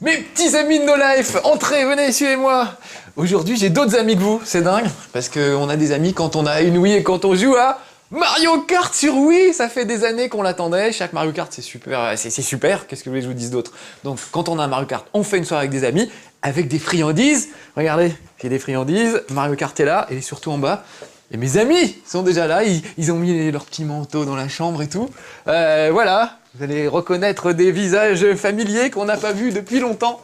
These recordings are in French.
Mes petits amis de No Life, entrez, venez, suivez-moi. Aujourd'hui, j'ai d'autres amis que vous, c'est dingue, parce qu'on a des amis quand on a une Wii et quand on joue à Mario Kart sur Wii. Ça fait des années qu'on l'attendait, chaque Mario Kart c'est super, qu'est-ce que vous voulez que je vous dise d'autre? Donc quand on a un Mario Kart, on fait une soirée avec des amis, avec des friandises. Regardez, j'ai des friandises, Mario Kart est là, et surtout en bas. Et mes amis sont déjà là, ils ont mis leur petit manteau dans la chambre et tout. Voilà, vous allez reconnaître des visages familiers qu'on n'a pas vus depuis longtemps.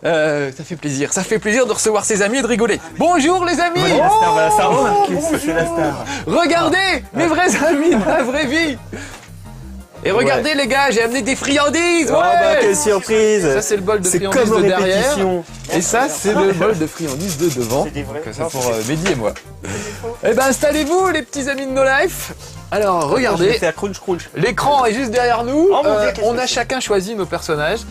Ça fait plaisir de recevoir ses amis et de rigoler. Bonjour les amis. Oui, la star, voilà, ça Marcus, c'est la star. Regardez, mes vrais amis de la vraie vie. Et regardez les gars, j'ai amené des friandises. Oh bah quelle surprise. Ça c'est le bol de friandises de derrière. Et ça c'est le bol de friandises de devant. C'est pour Mehdi et moi. Eh ben installez-vous les petits amis de No Life. Alors regardez, l'écran est juste derrière nous. On a chacun choisi nos personnages.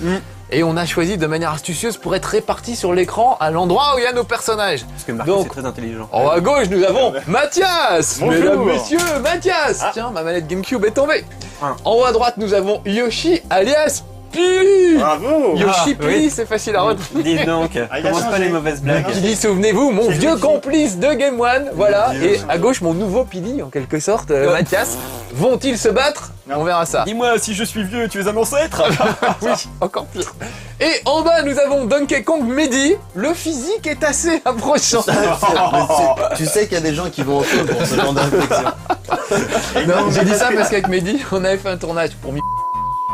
Et on a choisi de manière astucieuse pour être répartis sur l'écran à l'endroit où il y a nos personnages. Parce que Marcus est très intelligent. En haut à gauche, nous avons Mathias. Mesdames, messieurs, Mathias. Tiens, ma manette GameCube est tombée. En haut à droite, nous avons Yoshi, alias Pili. Bravo. Yoshi Pili, c'est facile à retenir. Dis donc, commence pas les mauvaises blagues. Qui dit, souvenez-vous, mon vieux complice de Game One. Voilà, et à gauche, mon nouveau Pili, en quelque sorte, Mathias. Vont-ils se battre? On verra ça. Dis-moi, si je suis vieux, tu es un ancêtre? Oui, encore pire. Et en bas, nous avons Donkey Kong Mehdi. Le physique est assez approchant. Tu sais qu'il y a des gens qui vont au feu pour ce genre d'inflexion. Non, j'ai dit ça parce qu'avec Mehdi, on avait fait un tournage pour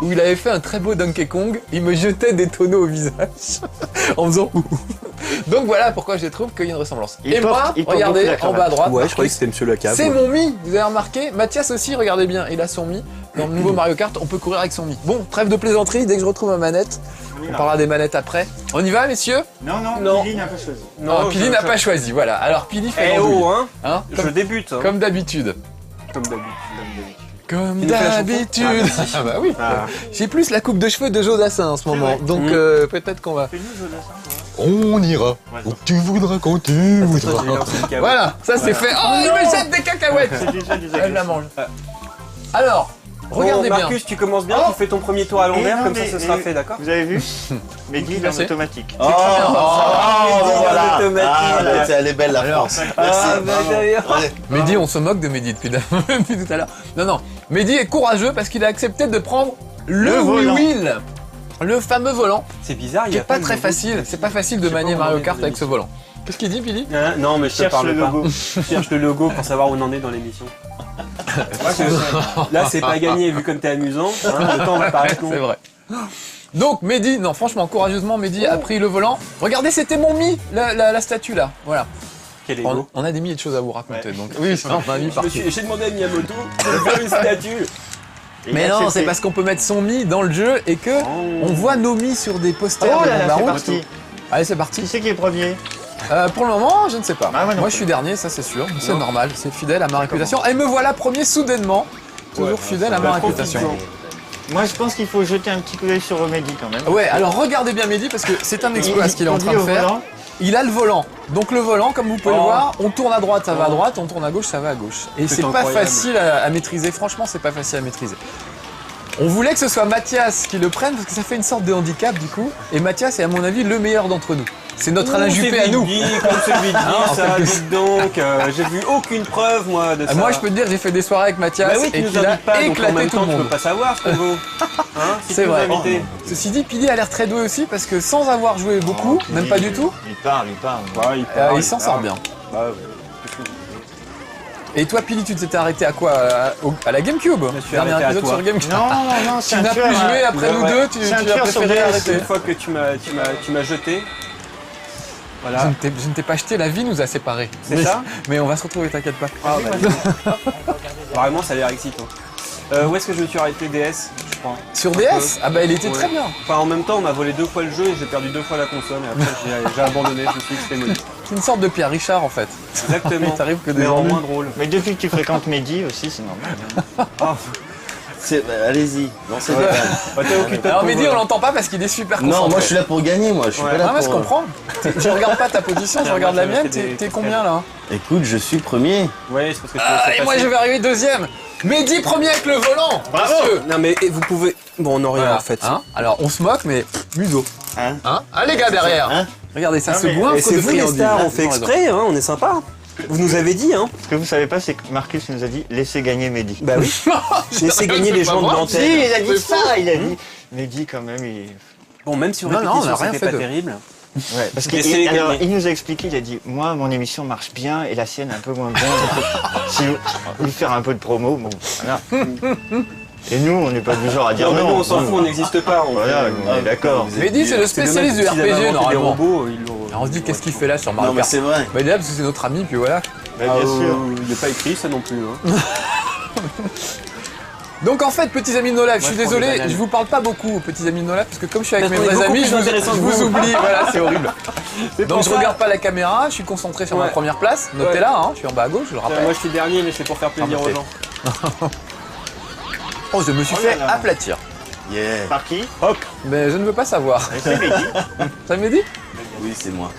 où il avait fait un très beau Donkey Kong. Il me jetait des tonneaux au visage en faisant ouh. Donc voilà pourquoi je trouve qu'il y a une ressemblance. Et moi, regardez, en bas à droite, ouais, je croyais que c'était Monsieur Lacave. c'est mon Mi, vous avez remarqué. Mathias aussi, regardez bien, il a son Mi. Dans le nouveau Mario Kart, on peut courir avec son Mi. Bon, trêve de plaisanterie, dès que je retrouve ma manette, on parlera des manettes après. On y va, messieurs? Non, Pili n'a pas choisi. Non, Pili n'a pas choisi, voilà. Alors Pili fait l'embrouille. Je débute. Comme d'habitude. Comme d'habitude. Ah bah oui. J'ai plus la coupe de cheveux de Jodassin en ce moment, donc peut-être qu'on va... On ira où tu voudras quand tu voudras. Voilà, ça c'est fait. Oh, il me jette des cacahuètes. Elle la mange. Alors, regardez bien. Marcus, tu commences bien, tu fais ton premier tour à l'envers, comme ça ce sera fait, d'accord? Vous avez vu? Mehdi, il est en automatique. Voilà. Elle est belle la France. Merci. Mehdi, on se moque de Mehdi depuis tout à l'heure. Non, Mehdi est courageux parce qu'il a accepté de prendre le Wii Wheel. Le fameux volant. C'est bizarre, il est pas très facile. C'est pas facile de manier Mario Kart avec ce volant. Qu'est-ce qu'il dit, Pili? Non, mais je te parle pas. Je cherche le logo pour savoir où on en est dans l'émission. Là, c'est pas gagné, vu comme t'es amusant. Le temps va paraître long. C'est vrai. Donc, Mehdi, non, franchement, courageusement, Mehdi a pris le volant. Regardez, c'était mon Mi, la statue là. Voilà. On a des milliers de choses à vous raconter. Donc, oui, c'est un Mi partout. J'ai demandé à Miyamoto de faire une statue. Mais non, c'est parce qu'on peut mettre son Mi dans le jeu et que on voit nos Mi sur des posters de la route. Allez, c'est parti. Qui c'est qui est premier? Pour le moment, je ne sais pas. Moi, je suis dernier, ça c'est sûr. C'est normal, c'est fidèle à ma réputation. Et me voilà premier soudainement. Toujours fidèle à ma réputation. Moi, je pense qu'il faut jeter un petit coup d'œil sur Mehdi quand même. Ouais, alors regardez bien Mehdi parce que c'est un exploit ce qu'il est en train de faire. Il a le volant. Donc le volant, comme vous pouvez le voir, on tourne à droite, ça va à droite, on tourne à gauche, ça va à gauche. Et c'est pas facile à maîtriser, franchement, c'est pas facile à maîtriser. On voulait que ce soit Mathias qui le prenne parce que ça fait une sorte de handicap du coup. Et Mathias est à mon avis le meilleur d'entre nous. C'est notre Alain Juppé à nous. C'est vite dit, ça, dites donc. J'ai vu aucune preuve, moi, de ça. Moi, je peux te dire, j'ai fait des soirées avec Mathias et qu'il a éclaté tout le monde. Tu peux pas savoir ce qu'on vaut. C'est vrai. Ceci dit, Pili a l'air très doué aussi parce que sans avoir joué beaucoup, même pas du tout, il parle. Il s'en sort bien. Et toi, Pili, tu t'étais arrêté à quoi? À la GameCube? Dernier épisode sur GameCube. Non, tu n'as plus joué après nous deux, tu as préféré arrêter. Une fois que tu m'as jeté. Voilà. Je ne t'ai pas jeté, la vie nous a séparés. C'est ça? Mais on va se retrouver, t'inquiète pas. Vraiment, ça a l'air excitant. Où est-ce que je me suis arrêté? DS, je crois. Sur DS? Ah bah il était très bien. Enfin, en même temps, on m'a volé 2 fois le jeu et j'ai perdu 2 fois la console. Et après, j'ai abandonné, je me suis dit que c'était maudit. C'est une sorte de Pierre Richard en fait. Exactement. Il t'arrive que des mais en ennuis. moins drôle. Mais depuis que tu fréquentes Mehdi aussi, c'est normal. Allez-y, lancez des balles. Alors Mehdi, on l'entend pas parce qu'il est super concentré. Non, moi je suis là pour gagner, moi. Je suis pas là pour... je comprends. Je regarde pas ta position, je regarde la mienne. T'es combien là? Écoute, je suis premier. Ouais, c'est parce que tu Et moi je vais arriver deuxième. Mehdi premier avec le volant. Bravo. Monsieur. Non mais vous pouvez... Bon, on en rien Voilà. en fait. Hein, alors on se moque, mais museau. Hein Ah les gars derrière. Hein Regardez, ça Non, se mais- goinfre Et c'est de vous les friandises. stars, on Ils fait ont raison. exprès, hein, on est sympa. Vous nous avez dit, hein. Ce que vous savez pas, c'est que Marcus nous a dit laissez gagner Mehdi. Bah oui. J'ai laissé gagner les C'est gens pas de moi. Si, l'antenne. il a dit C'est ça, fou. il a dit. Mehdi quand même, il... Bon, même si Non, non, on répétition a rien c'était fait pas de- terrible. Ouais, parce Laissez les qu'il gagner. il nous a expliqué, il a dit moi mon émission marche bien et la sienne un peu moins bien. Donc, si vous lui faire un peu de promo, bon voilà. Et nous on n'est pas du genre à dire Non, mais non. nous on s'en fout, on n'existe pas. Voilà, on est d'accord. Mehdi c'est le spécialiste du RPG normalement. Des robots, ils l'ont- Alors on se dit qu'est-ce qu'il fait là sur Mario Non, mais Kart. c'est vrai. Bah il est là parce que c'est notre ami, puis voilà. Bah, bien sûr. Il n'est pas écrit ça non plus. Hein. Donc en fait, petits amis de No Life, je suis je prends des désolé, bananes. je vous parle pas beaucoup, petits amis de No Life, parce que comme je suis avec Parce mes qu'on est vrais beaucoup amis, plus je intéressants que vous vous. oublie, voilà, c'est horrible. Donc pour je ça. regarde pas la caméra, je suis concentré sur ma Ouais. première place, notez-la, hein, je suis en bas à gauche, je le rappelle. Moi je suis dernier, mais c'est pour faire plaisir aux gens. Oh, je me suis Oh là fait là. aplatir. Yeah. Par qui Mais je ne veux pas savoir. Mais c'est Mehdi. Ça me dit? Oui, c'est moi.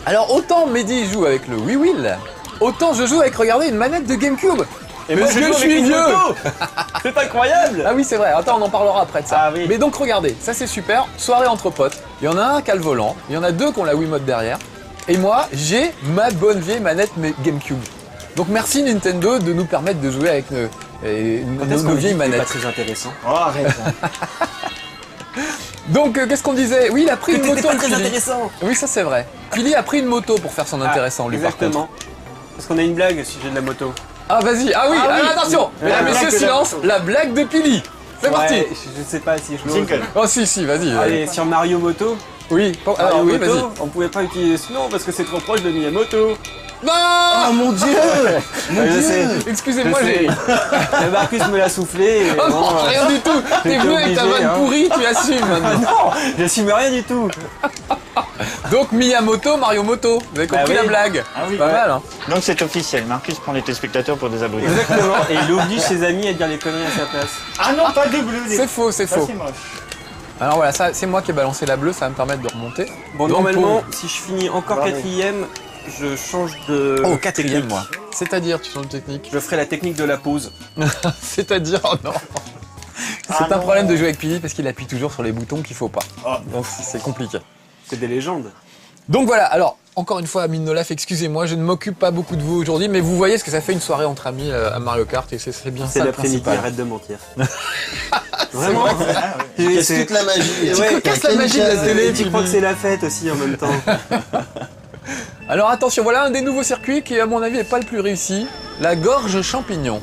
Alors autant Mehdi joue avec le Wii Wheel, autant je joue avec, regardez, une manette de Gamecube. Parce que je suis vieux. C'est incroyable. Ah oui, c'est vrai. Attends, on en parlera après de ça. Ah oui. Mais donc, regardez, ça c'est super. Soirée entre potes. Il y en a un qui a le volant. Il y en a deux qui ont la Wiimote derrière. Et moi, j'ai ma bonne vieille manette GameCube. Donc, merci Nintendo de nous permettre de jouer avec nos vieilles Pas manettes. très intéressant. Oh arrête. Donc, qu'est-ce qu'on disait? Oui, il a pris une moto, pas le très Philly. intéressant. Oui, ça c'est vrai. Philly a pris une moto pour faire son intéressant, lui, par contre. Exactement. Parce qu'on a une blague au sujet de la moto. Ah, vas-y. Ah oui, Ah oui. alors, attention. La Mesdames, blague messieurs, de la silence. moto. La blague de Philly. C'est parti. Ouais, je sais pas si je l'ose. Jingle. Oh, si, vas-y. Allez, sur Mario Moto. Oui, alors Mario oui, vas-y. Moto, on pouvait pas utiliser ce nom parce que c'est trop proche de Miyamoto. Non. Oh mon dieu. Mon je dieu. sais. Excusez-moi, Je sais. j'ai... Le Marcus me l'a soufflé. Et Oh bon, non, rien du tout. T'es j'étais venu avec ta obligé, vanne hein. pourrie, tu assumes maintenant. j'assume rien du tout. Donc Miyamoto, Mario Moto. Vous avez compris oui. la blague? Ah oui, Pas ouais. mal, hein. Donc c'est officiel, Marcus prend les téléspectateurs pour des abrutis. Exactement. Et il oblige ses amis à dire les conneries à sa place. Ah non, pas de bleu. C'est faux, c'est Ça faux. c'est moche. Alors voilà, ça, c'est moi qui ai balancé la bleue, ça va me permettre de remonter. Bon, Donc, normalement, si je finis encore Bravo. quatrième, je change de. Oh, quatrième, technique. moi. C'est-à-dire, tu changes de technique. Je ferai la technique de la pause. C'est-à-dire, oh non. C'est Ah un non. problème de jouer avec Pili parce qu'il appuie toujours sur les boutons qu'il faut pas. Oh. Donc c'est compliqué. C'est des légendes. Donc voilà, alors, encore une fois, Amine Nolaf, excusez-moi, je ne m'occupe pas beaucoup de vous aujourd'hui, mais vous voyez ce que ça fait une soirée entre amis à Mario Kart et c'est bien C'est ça le l'après-midi, principal. arrête de mentir. Vraiment. Ah, ouais. Oui, Casse c'est- toute la magie. Ouais, casse la magie de la télé. Et tu crois que c'est la fête aussi en même temps. Alors attention, voilà un des nouveaux circuits qui, à mon avis, est pas le plus réussi. La gorge champignon.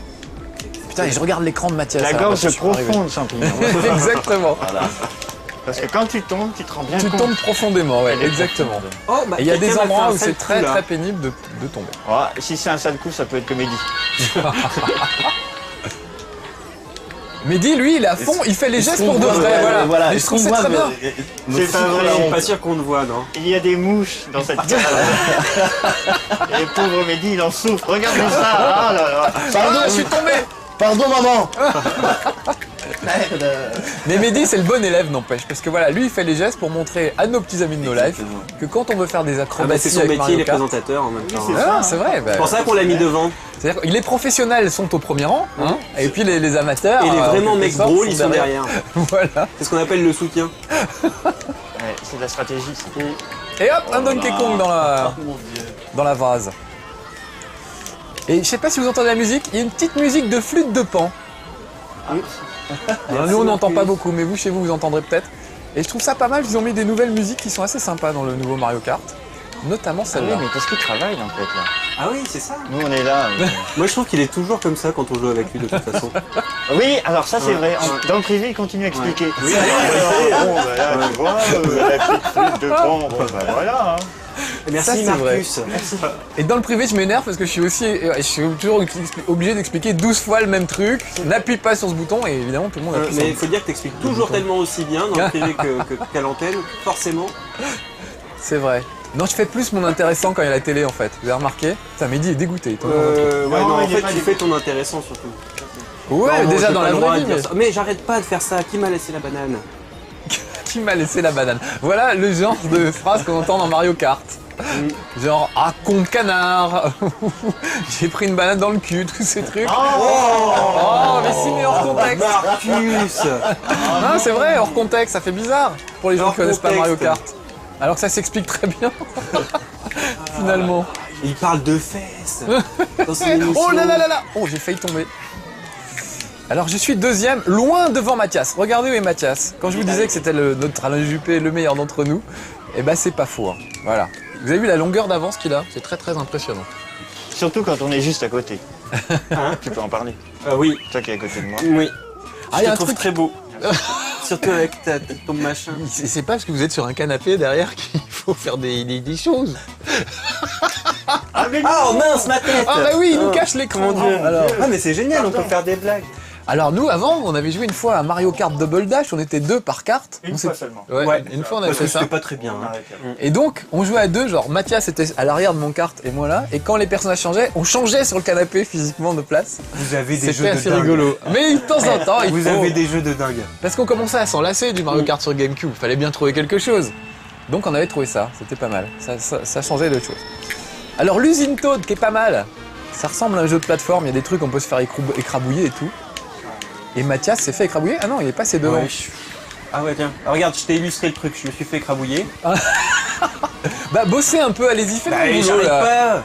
Putain, et je regarde l'écran de Mathias. La ça, gorge je suis pas arrivé. profonde, champignon. Exactement. Voilà. Parce que quand tu tombes, tu te rends bien Tu compte. tombes profondément, ouais, Elle est exactement. Oh, bah, Et il y a des quelqu'un m'a fait endroits un où sale c'est coup, très là. très pénible de tomber. Oh, si c'est un sale coup, ça peut être que Mehdi. Mehdi, lui, il est à fond, il fait les Est-ce gestes qu'on pour de voit, vrai, ouais, voilà. Et je trouve est-ce c'est qu'on très voit, bien. nos C'est pas filtres vrai. là, Je suis on- pas sûr qu'on te voit, non. Il y a des mouches dans cette caravane. Et pauvre Mehdi, il en souffre. Regarde ça. Ah là là. Pardon, Ah, je suis tombé. Pardon, maman. Merde. Mais Mehdi, c'est le bon élève, n'empêche, parce que voilà, lui, il fait les gestes pour montrer à nos petits amis de No Life Exactement. que quand on veut faire des Ah bah acrobaties c'est son avec métier, Mario il est Kart, présentateur en même temps. c'est ah, c'est vrai. Bah, C'est pour ça qu'on l'a mis devant. c'est-à-dire que les professionnels sont au premier rang, hein, et puis les amateurs. Et les en vraiment quelque mecs sorte, drôles, ils sont derrière. Voilà. C'est ce qu'on appelle le soutien. Ouais, c'est de la stratégie. ça. Et hop, un Donkey Kong Oh mon dieu. dans la vase. Et je sais pas si vous entendez la musique, il y a une petite musique de flûte de pan. Alors, nous on n'entend pas beaucoup, mais vous chez vous vous entendrez peut-être. Et je trouve ça pas mal, ils ont mis des nouvelles musiques qui sont assez sympas dans le nouveau Mario Kart. Notamment Ah oui, celle-là. mais qu'est-ce qu'il travaille en fait là? Ah oui, c'est ça. Nous on est là. Moi je trouve qu'il est toujours comme ça quand on joue avec lui de toute façon. Oui, alors ça c'est Ouais. vrai. Dans le privé, il continue à expliquer. Oui. Bon, bah là, tu vois, la petite flûte de pan, bon, bah voilà. Hein. Merci Ça, c'est Marcus. Et dans le privé, je m'énerve parce que je suis toujours obligé d'expliquer 12 fois le même truc. N'appuie pas sur ce bouton et évidemment tout le monde appuie sur Mais le il faut dire que tu expliques toujours tellement aussi bien dans le privé qu'à l'antenne, forcément. C'est vrai. Non, je fais plus mon intéressant quand il y a la télé en fait. Vous avez remarqué? Putain, Mehdi est dégoûté. il tombe dans un truc. Ouais, Non, non, en il est fait, pas tu fais ton intéressant surtout. Ouais, Non, déjà j'ai dans pas la le droit vraie de vie. dire ça. Mais j'arrête pas de faire ça. Qui m'a laissé la banane? Qui m'a laissé la banane? Voilà le genre de phrase qu'on entend dans Mario Kart. Genre, ah, con de canard. J'ai pris une banane dans le cul, tous ces trucs. Mais si, mais hors contexte. Marcus. Non, c'est vrai, hors contexte, ça fait bizarre pour les gens Hors qui connaissent pas contexte. Mario Kart. Alors que ça s'explique très bien, finalement. Il parle de fesses dans son émission. Oh là là là là. Oh, j'ai failli tomber. Alors, je suis deuxième, loin devant Mathias. Regardez où est Mathias. Quand je vous disais que c'était notre Alain Juppé, le meilleur d'entre nous, eh ben, c'est pas faux. Hein. Voilà. Vous avez vu la longueur d'avance qu'il a? C'est très très impressionnant. Surtout quand on est juste à côté. Tu peux en parler. Oui, Toi qui es à côté de moi. oui. Ah, Je il y a te un trouve truc. très beau. Surtout avec ton machin. C'est pas parce que vous êtes sur un canapé derrière qu'il faut faire des choses. Ah, mais Ah, oh mince, ma tête. Ah bah oui, il nous Oh, cache l'écran. Mon Dieu. Alors, Ah, mais c'est génial, on peut faire des blagues. alors nous, avant, on avait joué une fois à Mario Kart Double Dash, on était 2 par carte. Une On fois s'est- seulement. Ouais, une fois on avait Parce fait que ça. c'était pas très bien. On hein. arrête là. Et donc, on jouait à deux, genre Mathias était à l'arrière de mon kart et moi là, et quand les personnages changeaient, on changeait sur le canapé physiquement de place. Vous avez des jeux C'était de assez dingue. rigolo. Mais de temps en temps, il Vous faut... avez des jeux de dingue. Parce qu'on commençait à s'en lasser du Mario Kart sur GameCube, fallait bien trouver quelque chose. Donc on avait trouvé ça, c'était pas mal, ça changeait de choses. Alors l'usine Toad qui est pas mal, ça ressemble à un jeu de plateforme, il y a des trucs on peut se faire écrabouiller et tout. Et Mathias s'est fait écrabouiller? Ah non, il est passé devant. Ouais, Ah ouais, tiens. Ah, regarde, je t'ai illustré le truc, je me suis fait écrabouiller. Bah bossez un peu, allez-y, faites Bah, le boulot j'arrive là.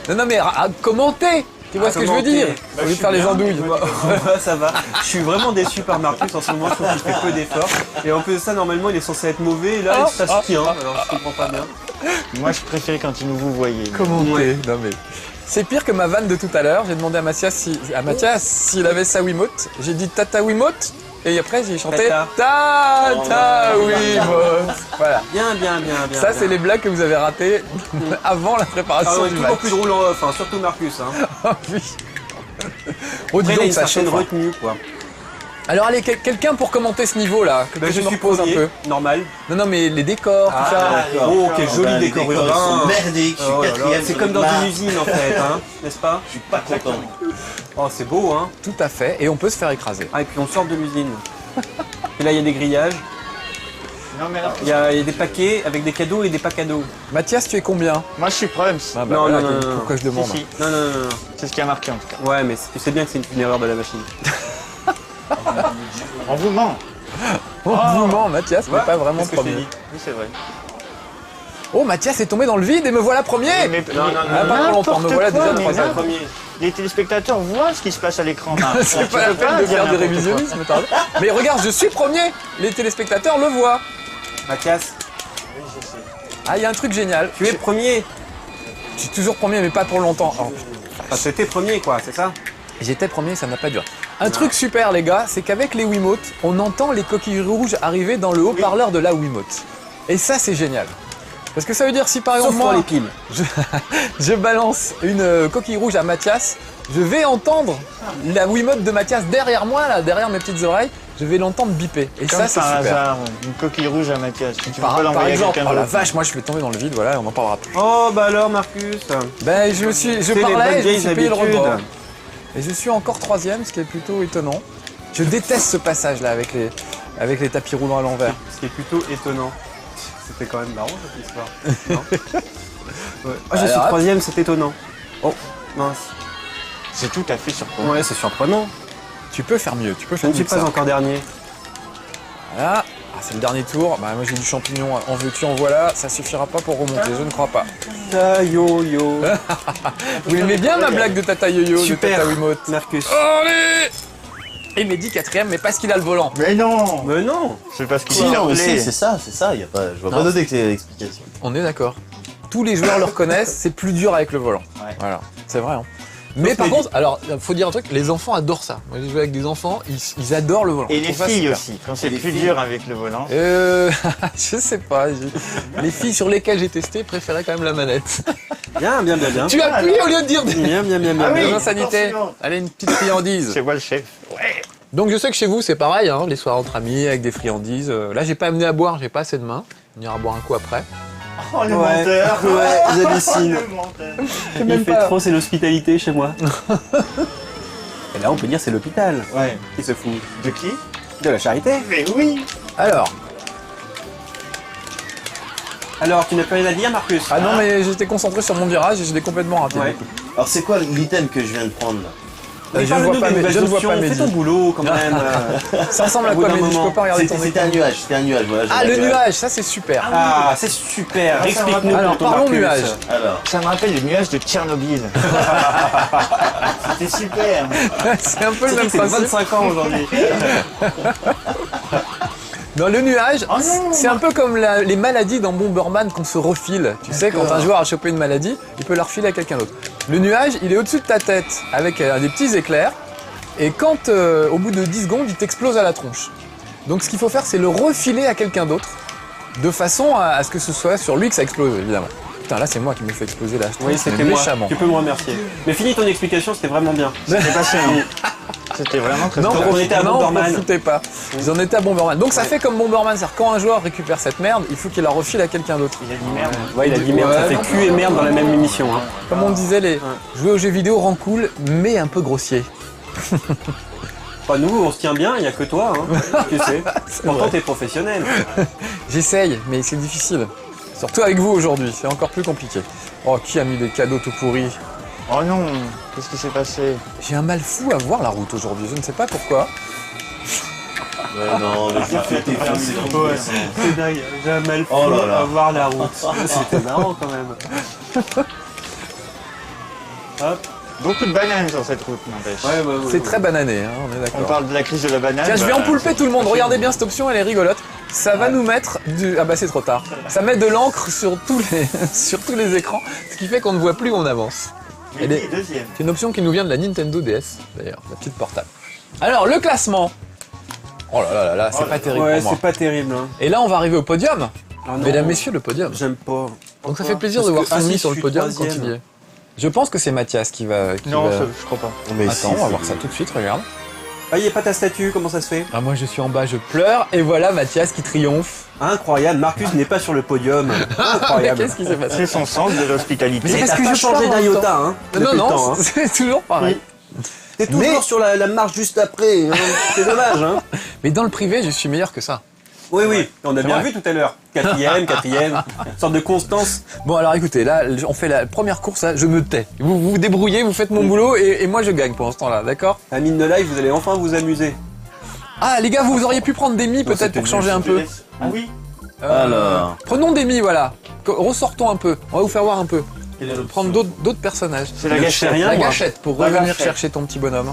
pas. Non, non mais commentez. Tu vois ce que je veux dire? Au lieu de faire les andouilles. Ouais, ça va. Je suis vraiment déçu par Marcus en ce moment, je trouve qu'il fait peu d'efforts. Et en plus de ça, normalement, il est censé être mauvais, et là, ça se tient. Alors, je comprends pas bien. Moi, je préférais quand ils nous vous voyez. Commentez. Ouais. Non mais. C'est pire que ma vanne de tout à l'heure. J'ai demandé à Mathias s'il avait sa Wiimote. J'ai dit Tata Wiimote. Et après, j'ai chanté Tata Wiimote. Voilà. Bien, bien, bien, bien. Ça, bien. c'est les blagues que vous avez ratées avant la Ah préparation ouais, du toujours match. plus drôle en off, hein, surtout Marcus. Hein. Ah oui. Oh, dis Après, il a donc, une ça certaine chauffe. Hein. retenue, quoi. Alors, allez, quelqu'un pour commenter ce niveau-là. Que Bah, je je me suis repose un premier, peu. normal. Non, non, mais les décors, tout ça. Oh, quel joli Bah, les décor décors, ils urbain. sont merdiques, je suis Oh là là, quatrième c'est sur comme le dans bar. une usine en fait, hein, n'est-ce pas? Je suis pas content. Oh, c'est beau, hein. Tout à fait. Et on peut se faire écraser. Ah, et puis on sort de l'usine. Et là, il y a des grillages, Non, mais alors, il y a des paquets avec des cadeaux et des pas cadeaux. Mathias, tu es combien? moi, je suis Prums. Ah bah Non, voilà, non, non, non. pourquoi je Si, demande? si. Non, non, non, non. C'est ce qui a marqué en tout cas. Ouais, mais tu sais bien que c'est une erreur de la machine. On vous ment. On vous ment, Mathias n'est pas vraiment Qu'est-ce que je t'ai premier. dit? Oui, c'est vrai. Oh, Mathias est tombé dans le vide et me voilà premier. Mais, Non, non, Ah, pas longtemps, me voilà déjà mais troisième. n'importe- Premier. Les téléspectateurs voient ce qui se passe à l'écran. C'est Tu pas la peux peine de dire faire du n'importe révisionnisme, t'as raison. Mais regarde, je suis premier. Les téléspectateurs le voient. Mathias, Ah, il y a un truc génial. tu es premier. Je suis toujours premier, mais pas pour longtemps. Oh, Enfin, c'était premier, quoi, c'est ça? j'étais premier, ça n'a pas duré. Un truc super, les gars, c'est qu'avec les Wiimotes, on entend les coquilles rouges arriver dans le haut-parleur de la Wiimote. Et ça, c'est génial. Parce que ça veut dire si par exemple Sauf pour moi, les piles. je balance une coquille rouge à Mathias, je vais entendre la Wiimote de Mathias derrière moi, là, derrière mes petites oreilles, je vais l'entendre biper. Et Comme ça, c'est par super. hasard, une coquille rouge à Mathias. Tu peux Par, pas par l'envoyer à exemple, quelqu'un oh la d'autre. vache, moi je vais tomber dans le vide, voilà, on en parlera plus. Oh, bah alors, Marcus. Ben, je C'est les parlais, bonnes et je me vieilles suis payé le habitudes. rebord. Et je suis encore troisième, ce qui est plutôt étonnant. Je déteste ce passage-là avec les tapis roulants à l'envers. Ce qui est plutôt étonnant. C'était quand même marrant cette histoire. Non ouais. Ah, je suis Alors, troisième, c'est étonnant. Oh, mince. C'est tout à fait surprenant. Ouais, c'est surprenant. Tu peux faire mieux, tu peux Je faire ne suis mieux que pas ça. encore dernier. Voilà. Ah, c'est le dernier tour. Bah, moi j'ai du champignon, en veux-tu, en voilà. Ça suffira pas pour remonter, je ne crois pas. Ta yo-yo. Vous aimez bien ma blague de Tata Yo-Yo, de Super. Tata Wiimote? Marcus. Allez! Et Mehdi quatrième, mais parce qu'il a le volant. Mais non, Mais non. c'est parce qu'il Si, est non, mais appelé. si, c'est ça, y a pas, je vois Non. pas d'autre explication. On est d'accord. Tous les joueurs le reconnaissent, c'est plus dur avec le volant. Ouais. Voilà, c'est vrai. Hein. Mais par Mehdi. contre, alors, faut dire un truc, les enfants adorent ça. Moi j'ai joué avec des enfants, ils adorent le volant. Et Ils les trouvent ça filles super. aussi, quand c'est les plus filles. dur avec le volant. Je sais pas. Les filles sur lesquelles j'ai testé préféraient quand même la manette. Bien, bien, bien, bien. Tu appuies au lieu de dire des Bien, bien, bien, bien. Ah bien. oui. besoins sanitaires. attention. Allez, une petite friandise. C'est moi le chef. Donc je sais que chez vous c'est pareil, hein, les soirs entre amis avec des friandises. Là j'ai pas amené à boire, j'ai pas assez de main. On ira boire un coup après. Oh, le Ouais. menteur. Ouais, j'hallucine. Le menteur. Il fait trop, c'est l'hospitalité chez moi. Et là, on peut dire c'est l'hôpital. Ouais. Qui se fout De qui? de la charité. Mais oui. Alors, Alors, tu n'as plus rien à dire, Marcus? Ah non, mais j'étais concentré sur mon virage et je l'ai complètement raté. Ouais. Alors c'est quoi l'item que je viens de prendre là? Mais je ne vois pas, nouvelles je ne vois options, pas fais Mehdi. ton boulot quand même. Ça ressemble à Au bout quoi, d'un Mehdi? Je moment. peux pas regarder ton C'était écran. un nuage, voilà. Ah, le nuage, ça c'est super. Ah, c'est super. Ah, Explique-nous. Alors, ton parlons Marcus. nuage. Alors, Ça me rappelle le nuage de Tchernobyl. C'était super. C'est un peu le C'est même que c'est principe. 25 ans aujourd'hui. Dans le nuage, Oh non, c'est un peu comme les maladies dans Bomberman qu'on se refile. Tu sais, quand un joueur a chopé une maladie, il peut la refiler à quelqu'un d'autre. Le nuage, il est au-dessus de ta tête avec des petits éclairs. Et quand, au bout de 10 secondes, il t'explose à la tronche. Donc ce qu'il faut faire, c'est le refiler à quelqu'un d'autre. De façon à ce que ce soit sur lui que ça explose, évidemment. Putain, là, c'est moi qui me fait exploser la tronche. Oui, c'était moi. méchamment. Tu peux me remercier. Mais finis ton explication, c'était vraiment bien. C'était passionnant. C'était vraiment très Non, Donc, on était à Bomberman. profitez pas. Ils en étaient à Bomberman. Donc ça fait comme Bomberman, c'est-à-dire quand un joueur récupère cette merde, il faut qu'il la refile à quelqu'un d'autre. Il a dit merde. Ouais, il a dit merde, ça fait cul et merde dans la même émission. Hein. Comme on disait, jouer aux jeux vidéo rend cool, mais un peu grossier. Enfin, nous, on se tient bien, il n'y a que toi. Hein. Tu sais. Pourtant, vrai. t'es professionnel. J'essaye, mais c'est difficile. Surtout avec vous aujourd'hui, c'est encore plus compliqué. Oh, qui a mis des cadeaux tout pourris? Oh non, qu'est-ce qui s'est passé? J'ai un mal fou à voir la route aujourd'hui, je ne sais pas pourquoi. non, mais je fais tes Ouais, c'est dingue, j'ai un mal fou Oh là là. à voir la route. C'était marrant quand même. Hop. Beaucoup de bananes sur cette route, n'empêche. Ouais, C'est très banané, hein, on est On d'accord. parle de la crise de la banane. Tiens, je vais bah, empoulper tout le monde, regardez bien cette option, elle est rigolote. Ça va nous mettre du... Ah bah c'est trop tard. Ça met de l'encre sur tous les... sur tous les écrans, ce qui fait qu'on ne voit plus où on avance. Mais Elle est- oui, deuxième. C'est une option qui nous vient de la Nintendo DS, d'ailleurs, la petite portable. Alors, le classement. Oh là là là là, c'est pas terrible Ouais, pour moi. c'est pas terrible. Hein. Et là, on va arriver au podium. Ah non, Mesdames, messieurs, le podium. J'aime pas. Donc ça fait plaisir Parce de voir que- ah, Sony si, sur je le suis podium quand troisième. il y est. Je pense que c'est Mathias qui va... Non, je crois pas. Mais Attends, on va voir ça tout de suite, regarde. Ah, il n'y a pas ta statue, comment ça se fait? Ah, moi je suis en bas, je pleure, et voilà Mathias qui triomphe. Incroyable, Marcus n'est pas sur le podium. Mais Incroyable. qu'est-ce qui s'est passé? C'est son sens de l'hospitalité. Mais c'est Et parce t'as que pas je changé pars en d'iota, hein, Non, depuis le non, temps, hein. c'est toujours pareil. T'es toujours Mais- sur la marche juste après, hein. C'est dommage, hein. Mais dans le privé, je suis meilleur que ça. Oui, oui, on a bien vrai. vu tout à l'heure. Quatrième, une sorte de constance. Bon, alors écoutez, là, on fait la première course, là, je me tais. Vous vous débrouillez, vous faites mon boulot, et moi je gagne pour l'instant là, d'accord? À mine de live, vous allez enfin vous amuser. Ah, les gars, vous auriez pu prendre des mi peut-être c'était pour changer un peu. Ah oui. Alors. Prenons des mi, voilà. Ressortons un peu, on va vous faire voir un peu. Prendre d'autres personnages. C'est la Je sais gâchette. rien, La moi. gachette, pour La revenir gâchette. chercher ton petit bonhomme.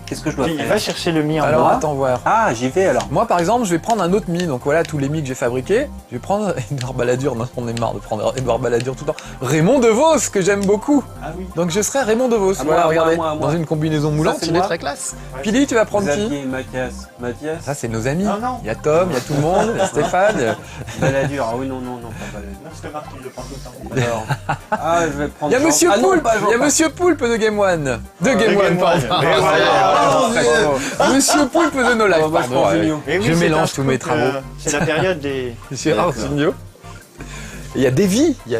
Qu'est-ce que je dois Il faire? va chercher le mi en Alors, bas. attends voir. Ah, j'y vais alors. Moi, par exemple, je vais prendre un autre mi. Donc voilà, tous les mi que j'ai fabriqués. Je vais prendre Edouard Balladur. Non, on est marre de prendre Edouard Balladur tout le temps. Raymond DeVos, que j'aime beaucoup. Ah oui. Donc je serai Raymond DeVos. À voilà, moi, regardez. moi. Dans une combinaison moulante, c'est il est moi. très classe. Ouais. Pili, tu vas prendre qui? Xavier, Mathias. Ça, c'est nos amis. Ah non. Il y a Tom, il y a tout le monde, il y a Stéphane. Balladur. Ah oui, non, pas Balladur. Non, c'est Marc qui le prend tout le temps. Alors. Ah, je vais prendre. Il y a Jean- Monsieur Ah non, Poulpe. pas Jean- Il y a Monsieur Poulpe de Game One. De Game One, Game One. pardon. Mais voilà. Monsieur Poulpe de No Life, Ah, moi, je pardon. prends ouais. Junio. Et oui, Je c'est mélange un tous mes scoop, travaux. C'est la période des. Gérard Jugnot. Il y a Davy, il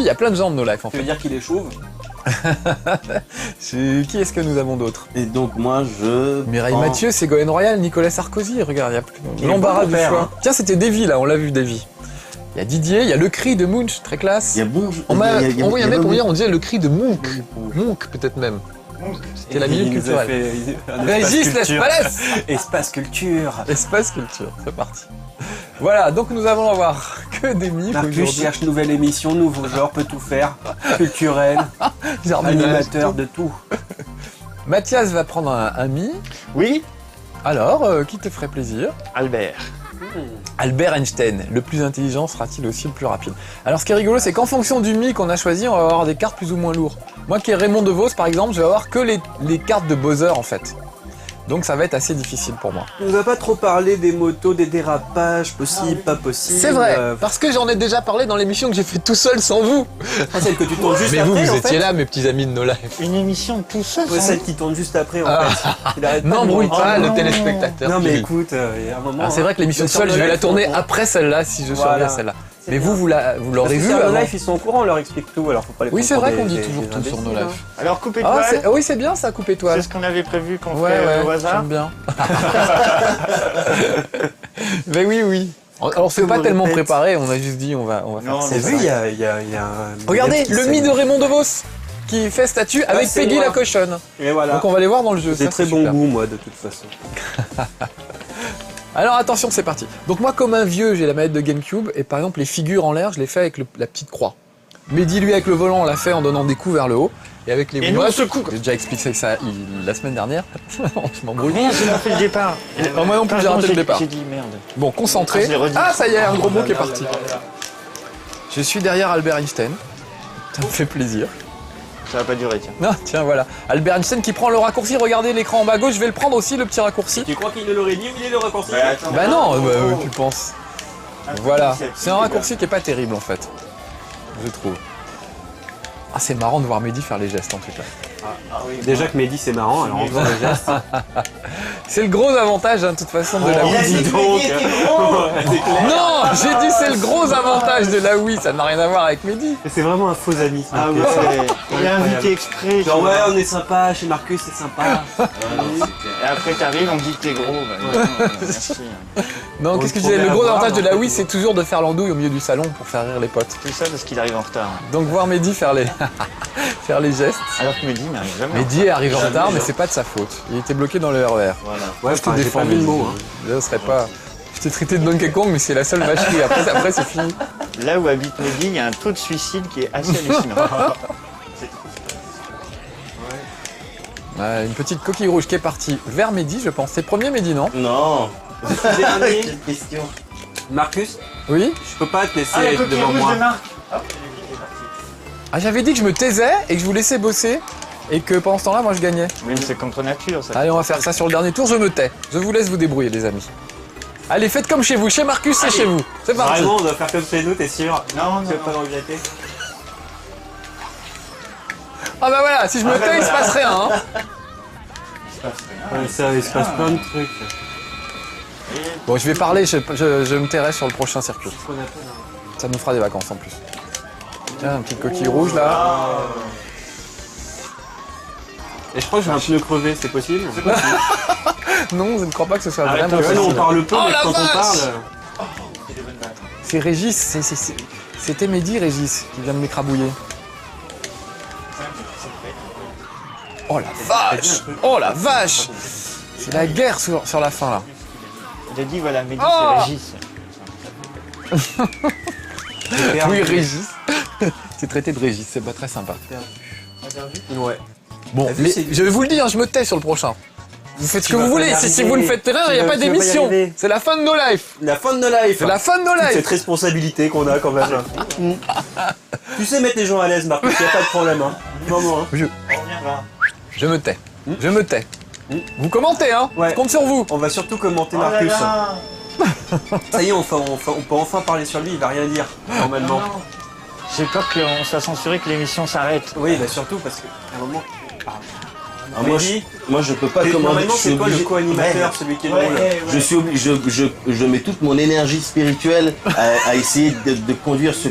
y a plein de gens de No Life en Tu veux fait. dire qu'il est chauve? Qui est-ce que nous avons d'autres? Et donc moi je. Mireille prends- Mathieu, Ségolène Royal, Nicolas Sarkozy, regarde, il y a Il est l'embarras bon, du père, choix. hein. Tiens, c'était Davy là, on l'a vu Davy. Il y a Didier, il y a le cri de Munch, très classe. Il y a bon. On m'a il y a- envoyé un il y a mail pour bon- dire, on disait le cri de Monk. Monk peut-être même. C'était la minute Il nous a culturelle. fait un espace Régis culture. Lespalès. Espace culture. Espace culture, c'est parti. Voilà, donc nous allons avoir que des mythes Marcus aujourd'hui. cherche nouvelle émission, nouveau genre, peut tout faire. Culturel, Jardinage, animateur tout. de tout. Mathias va prendre un mi. Oui, Alors, qui te ferait plaisir? Albert. Albert Einstein, le plus intelligent sera-t-il aussi le plus rapide? Alors ce qui est rigolo, c'est qu'en fonction du mi qu'on a choisi, on va avoir des cartes plus ou moins lourdes. Moi qui est Raymond DeVos par exemple, je vais avoir que les cartes de Bowser en fait. Donc ça va être assez difficile pour moi. On va pas trop parler des motos, des dérapages, possible, pas possible. C'est vrai, parce que j'en ai déjà parlé dans l'émission que j'ai fait tout seul sans vous. Celle que tu tournes juste Mais après, vous en étiez fait. là mes petits amis de No Life. Une émission tout seul. Ouais, sans celle nous. qui tourne juste après, en Ah. fait. Il arrête pas de N'embrouille nous- pas Oh le non. téléspectateur. Non mais Kevin. écoute, il y a un moment. Alors, c'est vrai que l'émission hein, seule, sur je vais No la Life, tourner on- après celle-là si je Voilà. surveille celle-là. C'est Mais bien. vous Parce l'aurez que vu sur No avant. Life, ils sont au courant, on leur explique tout, alors faut pas les Oui, c'est prendre vrai pour qu'on dit des- toujours des tout sur No imbéciles, Life. Alors, couper Ah, toile, oui, c'est bien ça, couper c'est toile. ce qu'on avait prévu qu'on Ouais, ferait ouais, au hasard. j'aime bien. Mais oui, oui. Alors c'est Comme pas on tellement répète. préparé, on a juste dit on va faire Non, ça. T'as c'est vu, vrai. il y a un... Regardez, qui le s'aime. mi de Raymond DeVos qui fait statue avec c'est Peggy moi. la cochonne. Et voilà. Donc on va les voir dans le jeu. J'ai ça, très c'est bon super. goût, moi, de toute façon. Alors attention, c'est parti. Donc moi, comme un vieux, j'ai la manette de GameCube et par exemple les figures en l'air, je les fais avec la petite croix. Mehdi, lui, avec le volant, on l'a fait en donnant des coups vers le haut. Et avec les Et nous, on Wiimotes, secoue. j'ai déjà expliqué ça la semaine dernière. Je m'embrouille. Merde, j'ai pas fait le départ. Moi non plus, j'ai Pardon, raté le départ. J'ai dit merde. Bon, concentré. Ah, je l'ai redit. Ah, ça y est, un gros mot qui est parti. Je suis derrière Albert Einstein. Ça me fait plaisir. Ça va pas durer, tiens. Ah, tiens, voilà. Albert Einstein qui prend le raccourci. Regardez l'écran en bas à gauche. Je vais le prendre aussi, le petit raccourci. Tu crois qu'il ne l'aurait dit ou il est le raccourci? Bah non, tu penses. Voilà. C'est un raccourci qui est pas terrible en fait. Je trouve. Ah, c'est marrant de voir Mehdi faire les gestes en tout cas. Déjà que Mehdi c'est marrant, alors on voit le geste. C'est le gros avantage, hein, de toute façon, de la Oh, Wii. dis donc. C'est clair. Non, j'ai dit c'est le gros avantage de la Wii. Ça n'a rien à voir avec Mehdi. C'est vraiment un faux ami. ce Ah Marcus. ouais, il est Incroyable. invité exprès. Genre ouais, on est sympa, chez Marcus c'est sympa. Et après t'arrives, on dit que t'es gros. Bah, non, merci. Non, On qu'est-ce que le je disais? Le promet à gros voir, avantage de en la fait. Wii, c'est toujours de faire l'andouille au milieu du salon pour faire rire les potes. Tout ça parce qu'il arrive en retard. Donc voir Mehdi faire les, faire les gestes. Alors que Mehdi n'arrive jamais. Mehdi arrive en retard, mais c'est pas de sa faute. Il était bloqué dans le RER. Ouais, Je te enfin, j'ai défends, pas mis le Mehdi. mot. Hein. Je serais pas. Je t'ai traité de Donkey Kong, mais c'est la seule vacherie. Après c'est fini. Là où habite Mehdi, il y a un taux de suicide qui est assez hallucinant. Une petite coquille rouge qui est partie vers Mehdi, je pense. C'est le premier Mehdi, non? Non. Dernier. Quelle question. Marcus, Oui? je peux pas te laisser Ah, la être coquille devant rouge moi. de Marc. Ah, j'avais dit que je me taisais et que je vous laissais bosser et que pendant ce temps-là, moi je gagnais. Mais c'est contre nature, ça. Allez, on va faire ça sur le dernier tour. Je me tais. Je vous laisse vous débrouiller, les amis. Allez, faites comme chez vous. Chez Marcus, c'est chez vous. C'est parti. Vraiment, on doit faire comme chez nous, t'es sûr? Non, Tu veux pas le regretter? Ah bah voilà, si je me tais, il se passe rien. Hein. Ouais, ça, il se passe plein de trucs. Bon, je vais parler, je me tairai sur le prochain circuit. Ça nous fera des vacances en plus. Tiens, une petite coquille rouge là. Et je crois que j'ai un pneu crevé, c'est possible? Non, je ne crois pas que ce soit vraiment Ouais, nous, on possible. parle peu, Oh, mais la quand on vache parle... C'est Régis, c'était Mehdi Régis qui vient de m'écrabouiller. Oh la vache! Oh la vache! C'est la guerre sur la fin là. Il a dit voilà, Mehdi, Oh c'est Régis. Oui, Régis. C'est traité de Régis, c'est pas très sympa. Ouais. Bon, T'as vu, c'est- je vais vous le dire, je me tais sur le prochain. Vous faites ce Tu que vas vous pas voulez, y si arriver. vous ne faites rien, il n'y a Tu pas vas pas y d'émission. arriver. C'est la fin de nos lives. La fin de nos lives. C'est la fin de nos Toute lives. cette responsabilité qu'on a quand même. Tu sais mettre les gens à l'aise, Marcus, y a pas de problème. Hein. Vraiment, hein. Je me tais. Je me tais. Vous commentez, hein? Ouais. Je compte sur vous. On va surtout commenter Marcus. Ça y est, on peut enfin parler sur lui, il va rien dire, normalement. J'ai peur qu'on soit censuré, que l'émission s'arrête. Oui, bah surtout parce qu'à un moment... Ah, moi, je peux pas commander. Normalement, je suis c'est toi le obligé- co-animateur, Ouais. celui qui est drôle. Je suis obligé, je mets toute mon énergie spirituelle à essayer de conduire ce.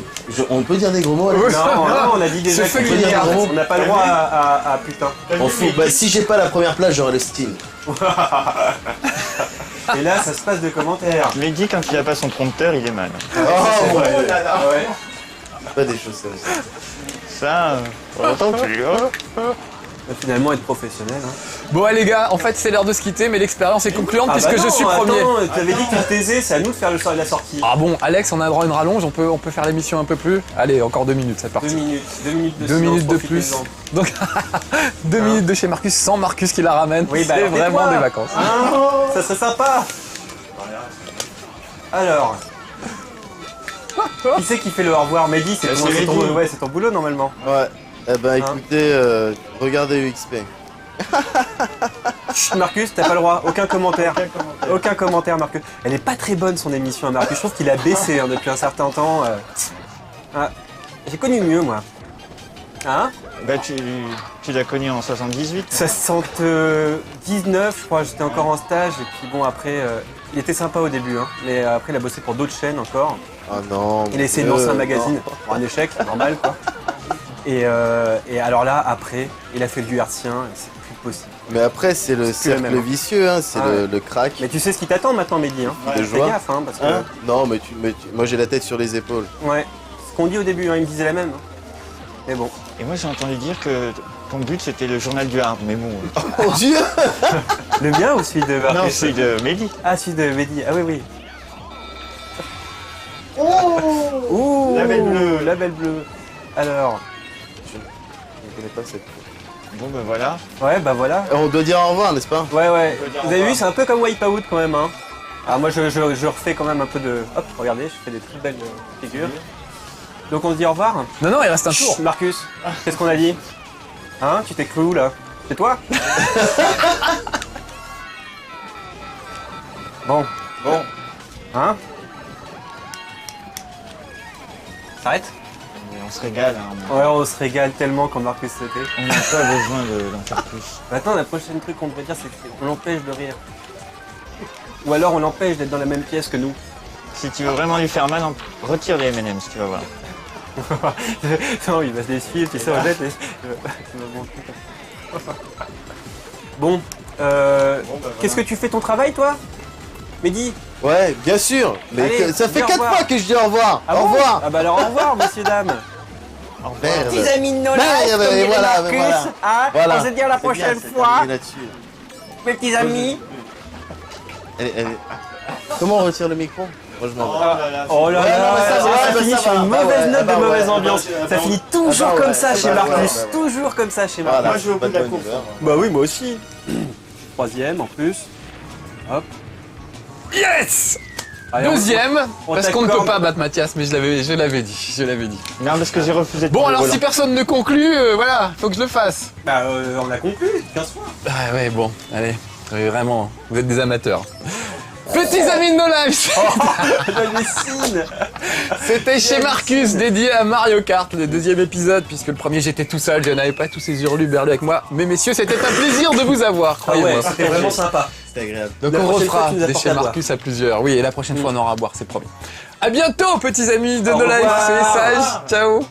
On peut dire des gros mots là Non, non, on a dit déjà Ce fait qu'on qu'il y a- on n'a pas le droit à putain. On fout. Bah, si j'ai pas la première place, j'aurai le style. Et là, ça se passe de commentaires. Mehdi, quand il a pas son prompteur, il est mal. Oh, Ouais. pas des choses comme ça. Ça, on entend plus. Hein. Finalement, être professionnel. Hein. Bon, allez, les gars, en fait, c'est l'heure de se quitter, mais l'expérience est concluante Ah puisque bah non, je suis premier. Attends, tu avais dit que tu te taisais, c'est à nous de faire la sortie. Ah bon, Alex, on a droit à une rallonge, on peut faire l'émission un peu plus. Allez, encore 2 minutes, c'est 2 parti. minutes, 2 minutes de 2 silence, minutes de plus. profitez-en. Donc, 2 minutes de chez Marcus sans Marcus qui la ramène. Oui, bah, c'est alors, vraiment tais-toi. des vacances. Hein, ça serait sympa. Alors. Qui c'est qui fait le au revoir? Mehdi, c'est ton, c'est ton- Mehdi. ouais, c'est ton boulot normalement. Ouais. Eh ben, écoutez, regardez UXP. Chut, Marcus, t'as pas le droit, aucun commentaire. Aucun commentaire, Marcus. Elle est pas très bonne son émission à Marcus. Je trouve qu'il a baissé hein, depuis un certain temps. Ah, j'ai connu mieux moi. Hein? Bah, tu l'as connu en 78. 79, je crois, j'étais encore en stage. Et puis bon, après, il était sympa au début. Hein, mais après, il a bossé pour d'autres chaînes encore. Ah non. Il a essayé de lancer un magazine pour un échec, normal quoi. Et alors là, après, il a fait du hertzien et c'est plus possible. Mais après, c'est le plus la cercle même. vicieux, hein, c'est Ah ouais. le crack. Mais tu sais ce qui t'attend maintenant, Mehdi. Hein. De Fais joie. gaffe, hein, parce que... Hein non, mais, moi j'ai la tête sur les épaules. Ouais. Ce qu'on dit au début, hein, il me disait la même. hein. Mais bon. Et moi, j'ai entendu dire que ton but, c'était le journal du hard, mais bon. Mon Dieu. Le mien ou celui de Marcus? Non, c'est de Mehdi. Ah, celui de Mehdi. Ah oui, oui. Oh, La belle bleue. La belle bleue. Alors, Je ne connais pas cette. Bon, ben voilà. ouais, bah voilà. On doit dire au revoir, n'est-ce pas? Ouais, ouais. On peut dire Vous au avez revoir. vu, c'est un peu comme Wipeout quand même. Hein. Alors moi, je refais quand même un peu de... Hop, regardez, je fais des très belles figures. Donc on se dit au revoir. Non, non, il reste un tour. Marcus, qu'est-ce qu'on a dit? Hein? Tu t'es cru où là? C'est toi? Bon, Bon, hein? S'arrête? mais on se régale. Hein. Ouais, on se régale tellement quand Marcus c'était. On n'a pas besoin d'en faire plus. Maintenant, la prochaine truc qu'on devrait dire, c'est qu'on l'empêche de rire. Ou alors on l'empêche d'être dans la même pièce que nous. Si tu veux vraiment lui faire mal, retire les M&M's, tu vas voir. Non, il va se desfiler, tu sais, honnête. Bon, qu'est-ce que tu fais ton travail, toi? Mehdi? Ouais, bien sûr. Mais Allez, ça fait dis au 4 revoir. fois que je dis au revoir. Ah au bon revoir. Ah bah alors au revoir, messieurs, dames. Au revoir. Merde. Petits amis de nos Merde, lives, comme dirait voilà, Marcus, voilà. hein, Voilà. on se dit à la C'est bien, prochaine c'est fois, terminé là-dessus. mes petits amis. Comment on retire le micro? Moi, je m'en vais. Oh là Ouais, là, non, mais ça va, ça bah, finit ça sur va. une Ah mauvaise ouais, note ah bah de mauvaise ouais, ambiance. ah bah Ça ouais. finit toujours Ah bah comme ouais, ça chez bah Marcus, ouais, bah toujours comme ça chez Voilà, Marcus. Moi, je vais au bout de la bonne course. humeur. Bah oui, moi aussi. Troisième en plus. Hop. Yes. Allez, Deuxième, on parce qu'on ne peut t'accorde. pas battre Mathias, mais je l'avais dit. Non, parce que j'ai refusé de Bon, prendre alors le si volant. personne ne conclut, voilà, faut que je le fasse. Bah on a conclu 15 fois. Ah ouais, bon, allez, vraiment, vous êtes des amateurs. Petits amis de nos lives, La Messine. c'était chez Marcus, dédié à Mario Kart, le deuxième épisode, puisque le premier j'étais tout seul, je n'avais pas tous ces hurluberlus avec moi. Mais messieurs, c'était un plaisir de vous avoir, Ah ouais, croyez-moi. c'était vraiment sympa. C'était agréable. Donc La on prochaine fois, refera tu nous des apportes chez à boire. Marcus à plusieurs. Oui, et la prochaine fois on aura à boire, c'est promis. À bientôt, petits amis de Au nos lives, revoir. soyez sages, ciao.